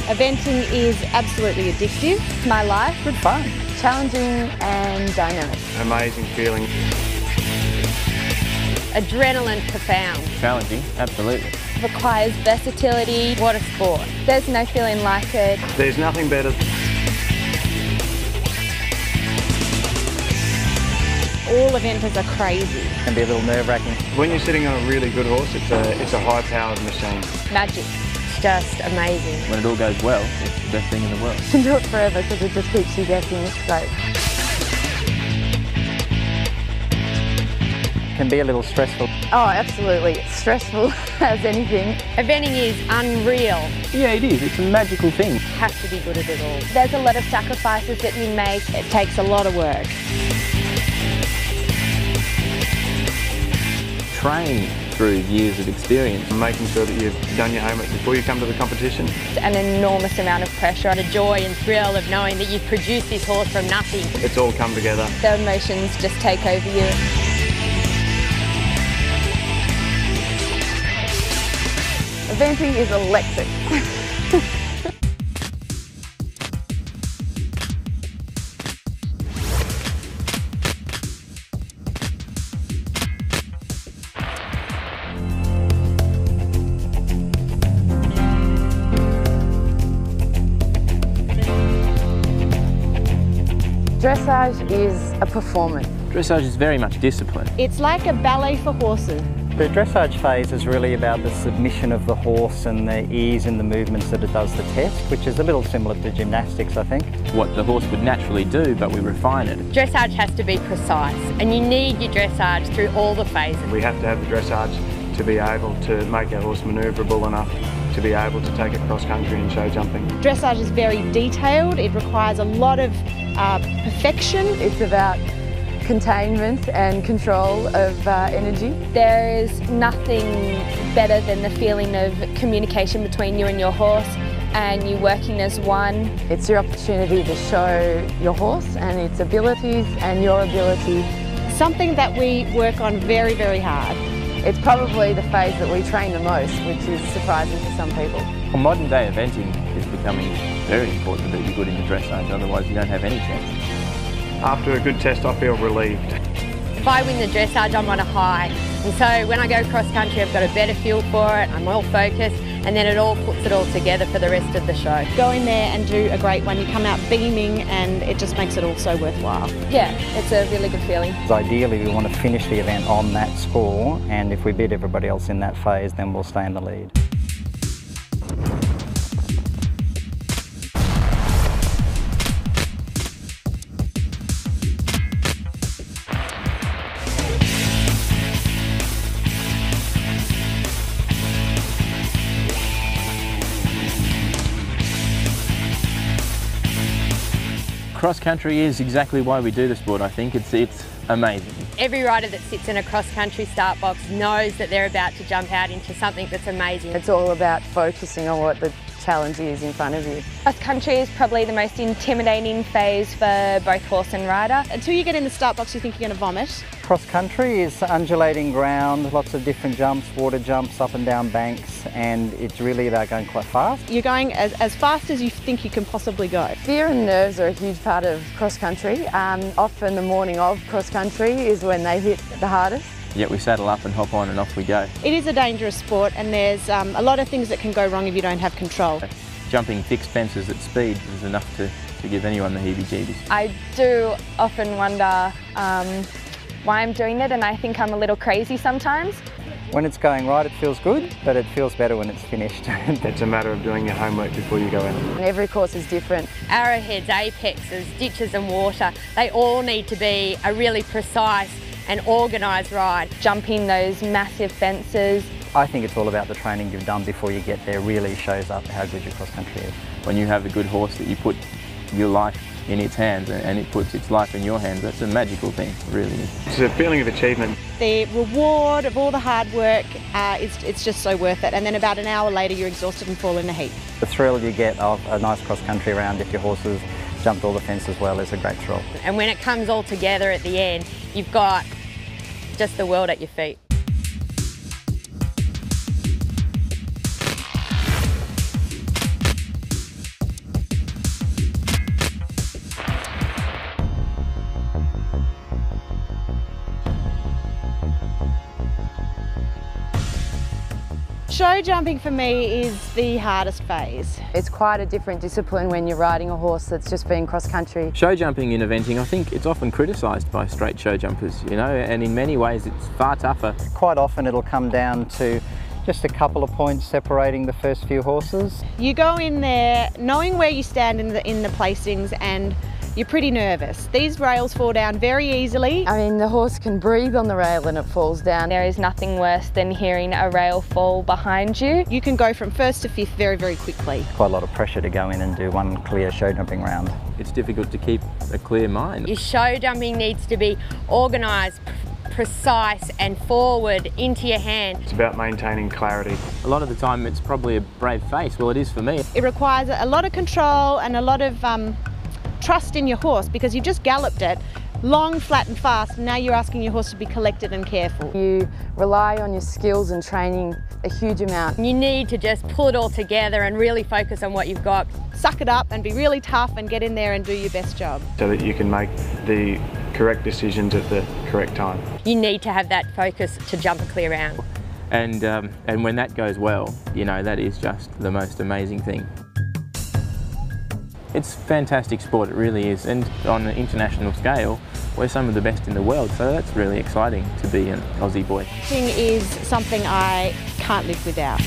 Eventing is absolutely addictive. It's my life. Good fun. Challenging and dynamic. Amazing feeling. Adrenaline profound. Challenging, absolutely. Requires versatility. What a sport. There's no feeling like it. There's nothing better. All eventers are crazy. It can be a little nerve-wracking. When you're sitting on a really good horse, it's a high-powered machine. Magic. It's just amazing. When it all goes well, it's the best thing in the world. You can do it forever because it just keeps you guessing. It's great. It can be a little stressful. Oh, absolutely. It's stressful as anything. Eventing is unreal. Yeah, it is. It's a magical thing. You have to be good at it all. There's a lot of sacrifices that you make. It takes a lot of work. Train through years of experience. Making sure that you've done your homework before you come to the competition. It's an enormous amount of pressure. The joy and thrill of knowing that you've produced this horse from nothing. It's all come together. The emotions just take over you. Eventing is electric. Dressage is a performance. Dressage is very much discipline. It's like a ballet for horses. The dressage phase is really about the submission of the horse and the ease in the movements that it does the test, which is a little similar to gymnastics, I think. What the horse would naturally do, but we refine it. Dressage has to be precise, and you need your dressage through all the phases. We have to have the dressage to be able to make our horse manoeuvrable enough to be able to take it cross country and show jumping. Dressage is very detailed. It requires a lot of perfection. It's about containment and control of energy. There is nothing better than the feeling of communication between you and your horse and you working as one. It's your opportunity to show your horse and its abilities and your ability. Something that we work on very, very hard. It's probably the phase that we train the most, which is surprising to some people. Well, modern day eventing is becoming very important that you're good in the dressage, otherwise you don't have any chance. After a good test, I feel relieved. If I win the dressage, I'm on a high. And so when I go cross country, I've got a better feel for it, I'm all focused, and then it all puts it all together for the rest of the show. Go in there and do a great one. You come out beaming and it just makes it all so worthwhile. Yeah, it's a really good feeling. Ideally, we want to finish the event on that score, and if we beat everybody else in that phase, then we'll stay in the lead. Cross country is exactly why we do the sport, I think. It's amazing. Every rider that sits in a cross country start box knows that they're about to jump out into something that's amazing. It's all about focusing on what the challenge is in front of you. Cross country is probably the most intimidating phase for both horse and rider. Until you get in the start box, you think you're going to vomit. Cross country is undulating ground, lots of different jumps, water jumps, up and down banks, and it's really about going quite fast. You're going as fast as you think you can possibly go. Fear and nerves are a huge part of cross country. Often the morning of cross country is when they hit the hardest. Yet we saddle up and hop on and off we go. It is a dangerous sport and there's a lot of things that can go wrong if you don't have control. Jumping fixed fences at speed is enough to give anyone the heebie-jeebies. I do often wonder why I'm doing it, and I think I'm a little crazy sometimes. When it's going right, it feels good, but it feels better when it's finished. It's a matter of doing your homework before you go in. And every course is different. Arrowheads, apexes, ditches and water, they all need to be a really precise and organised ride. Jumping those massive fences. I think it's all about the training you've done before you get there really shows up how good your cross country is. When you have a good horse that you put your life in its hands and it puts its life in your hands, that's a magical thing, it really is. It's a feeling of achievement. The reward of all the hard work, it's just so worth it. And then about an hour later, you're exhausted and fall in a heap. The thrill you get of a nice cross country round if your horses jumped all the fences well is a great thrill. And when it comes all together at the end, you've got just the world at your feet. Show jumping for me is the hardest phase. It's quite a different discipline when you're riding a horse that's just been cross country. Show jumping in eventing, I think it's often criticised by straight show jumpers, you know, and in many ways it's far tougher. Quite often it'll come down to just a couple of points separating the first few horses. You go in there knowing where you stand in the placings, and you're pretty nervous. These rails fall down very easily. I mean, the horse can breathe on the rail and it falls down. There is nothing worse than hearing a rail fall behind you. You can go from first to fifth very, very quickly. Quite a lot of pressure to go in and do one clear show jumping round. It's difficult to keep a clear mind. Your show jumping needs to be organised, precise and forward into your hand. It's about maintaining clarity. A lot of the time it's probably a brave face. Well, it is for me. It requires a lot of control and a lot of trust in your horse, because you just galloped it long, flat and fast, and now you're asking your horse to be collected and careful. You rely on your skills and training a huge amount. You need to just pull it all together and really focus on what you've got. Suck it up and be really tough and get in there and do your best job. So that you can make the correct decisions at the correct time. You need to have that focus to jump a clear round. And when that goes well, you know, that is just the most amazing thing. It's fantastic sport, it really is, and on an international scale, we're some of the best in the world, so that's really exciting to be an Aussie boy. Eventing is something I can't live without.